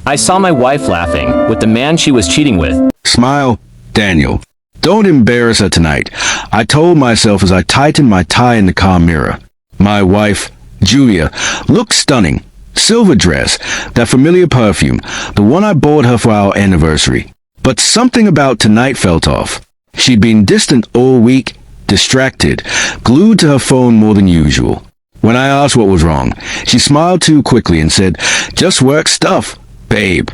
I saw my wife laughing with the man she was cheating with. Smile, Daniel. Don't embarrass her tonight, I told myself as I tightened my tie in the car mirror. My wife, Julia, looked stunning. Silver dress, that familiar perfume, the one I bought her for our anniversary. But something about tonight felt off. She'd been distant all week, distracted, glued to her phone more than usual. When I asked what was wrong, she smiled too quickly and said, "Just work stuff, babe."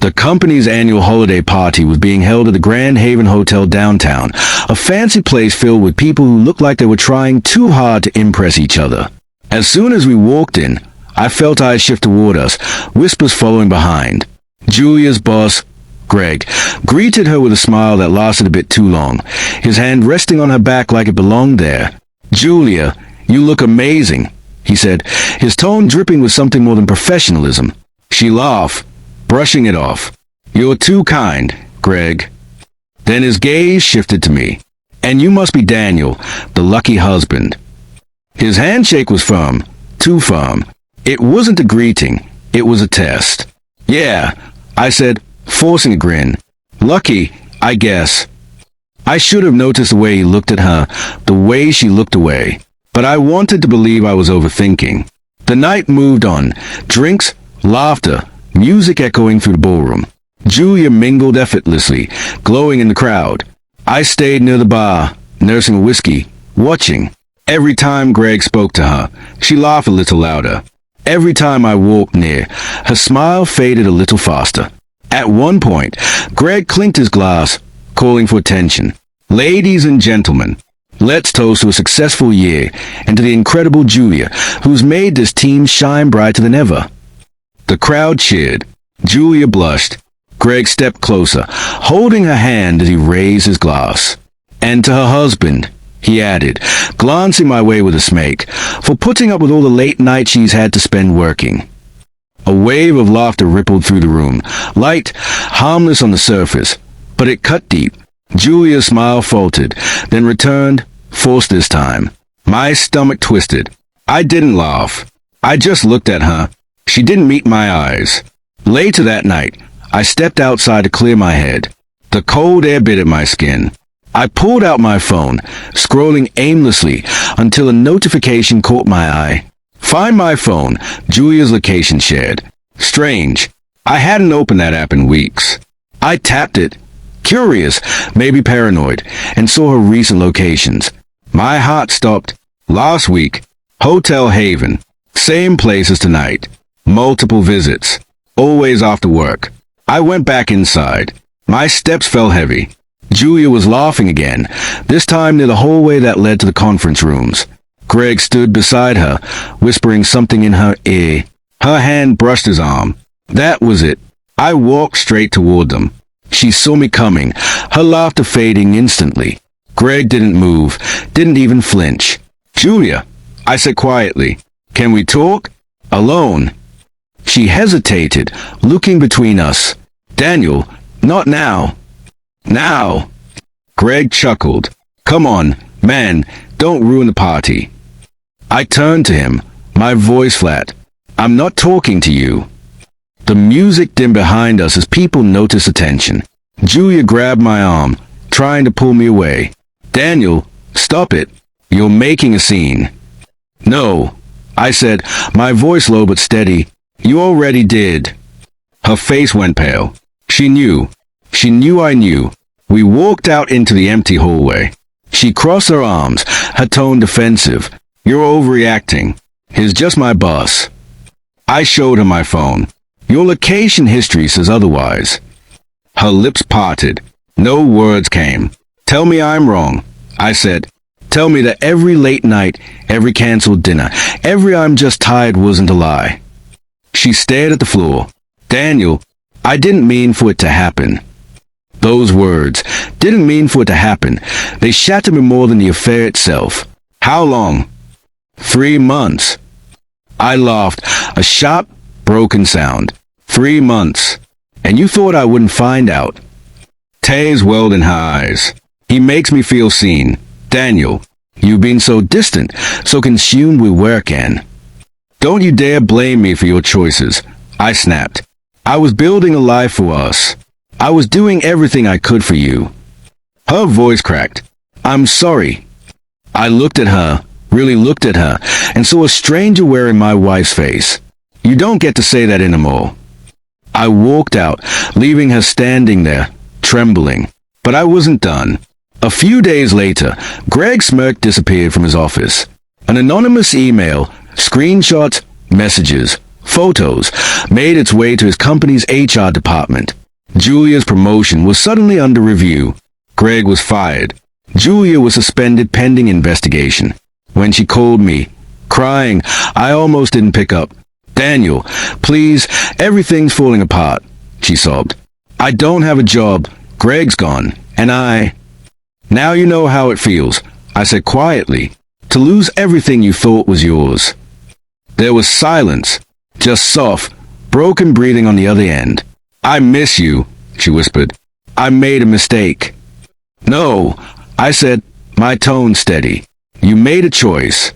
The company's annual holiday party was being held at the Grand Haven Hotel downtown, a fancy place filled with people who looked like they were trying too hard to impress each other. As soon as we walked in, I felt eyes shift toward us, whispers following behind. Julia's boss, Greg, greeted her with a smile that lasted a bit too long, his hand resting on her back like it belonged there. "Julia, you look amazing," he said, his tone dripping with something more than professionalism. She laughed, brushing it off. "You're too kind, Greg." Then his gaze shifted to me. "And you must be Daniel, the lucky husband." His handshake was firm, too firm. It wasn't a greeting, it was a test. "Yeah," I said, forcing a grin. "Lucky, I guess." I should have noticed the way he looked at her, the way she looked away. But I wanted to believe I was overthinking. The night moved on. Drinks, laughter, music echoing through the ballroom. Julia mingled effortlessly, glowing in the crowd. I stayed near the bar, nursing a whiskey, watching. Every time Greg spoke to her, she laughed a little louder. Every time I walked near, her smile faded a little faster. At one point, Greg clinked his glass, calling for attention. "Ladies and gentlemen, let's toast to a successful year and to the incredible Julia, who's made this team shine brighter than ever." The crowd cheered. Julia blushed. Greg stepped closer, holding her hand as he raised his glass. "And to her husband," he added, glancing my way with a smirk, "for putting up with all the late nights she's had to spend working." A wave of laughter rippled through the room, light, harmless on the surface, but it cut deep. Julia's smile faltered, then returned, forced this time. My stomach twisted. I didn't laugh. I just looked at her. She didn't meet my eyes. Later that night, I stepped outside to clear my head. The cold air bit at my skin. I pulled out my phone, scrolling aimlessly until a notification caught my eye. "Find my phone," Julia's location shared. Strange. I hadn't opened that app in weeks. I tapped it, curious, maybe paranoid, and saw her recent locations. My heart stopped. Last week, Hotel Haven. Same place as tonight. Multiple visits. Always after work. I went back inside. My steps felt heavy. Julia was laughing again, this time near the hallway that led to the conference rooms. Greg stood beside her, whispering something in her ear. Her hand brushed his arm. That was it. I walked straight toward them. She saw me coming, her laughter fading instantly. Greg didn't move, didn't even flinch. "Julia," I said quietly, "can we talk? Alone." She hesitated, looking between us. "Daniel, not now." "Now." Greg chuckled. "Come on, man, don't ruin the party." I turned to him, my voice flat. "I'm not talking to you." The music dimmed behind us as people noticed the tension. Julia grabbed my arm, trying to pull me away. "Daniel, stop it. You're making a scene." "No," I said, my voice low but steady. "You already did." Her face went pale. She knew. She knew I knew. We walked out into the empty hallway. She crossed her arms, her tone defensive. "You're overreacting. He's just my boss." I showed her my phone. "Your location history says otherwise." Her lips parted. No words came. "Tell me I'm wrong," I said. "Tell me that every late night, every canceled dinner, every I'm just tired wasn't a lie." She stared at the floor. "Daniel, I didn't mean for it to happen." Those words didn't mean for it to happen. They shattered me more than the affair itself. "How long?" 3 months. I laughed, a sharp, broken sound. 3 months. And you thought I wouldn't find out? Tears welled in her eyes. He makes me feel seen. "Daniel, you've been so distant, so consumed with work and..." "Don't you dare blame me for your choices," I snapped. I was building a life for us. I was doing everything I could for you. Her voice cracked. I'm sorry. I looked at her, really looked at her, and saw a stranger wearing my wife's face. You don't get to say that anymore. I walked out, leaving her standing there, trembling. But I wasn't done. A few days later, Greg's smirk disappeared from his office. An anonymous email, screenshots, messages, photos, made its way to his company's HR department. Julia's promotion was suddenly under review. Greg was fired. Julia was suspended pending investigation. When she called me, crying, I almost didn't pick up. Daniel, please, everything's falling apart, she sobbed. I don't have a job. Greg's gone. And Now you know how it feels, I said quietly, to lose everything you thought was yours. There was silence, just soft, broken breathing on the other end. I miss you, she whispered. I made a mistake. No, I said, my tone steady. You made a choice.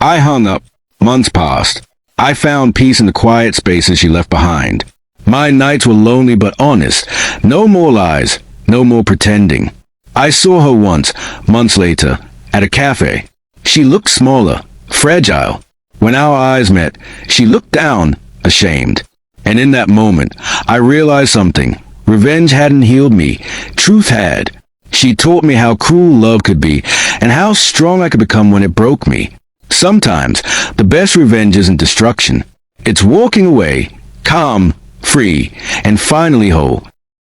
I hung up. Months passed. I found peace in the quiet spaces she left behind. My nights were lonely but honest. No more lies, no more pretending. I saw her once, months later, at a cafe. She looked smaller, fragile. When our eyes met, she looked down, ashamed. And in that moment, I realized something. Revenge hadn't healed me. Truth had. She taught me how cruel love could be, and how strong I could become when it broke me. Sometimes, the best revenge isn't destruction. It's walking away, calm, free, and finally whole.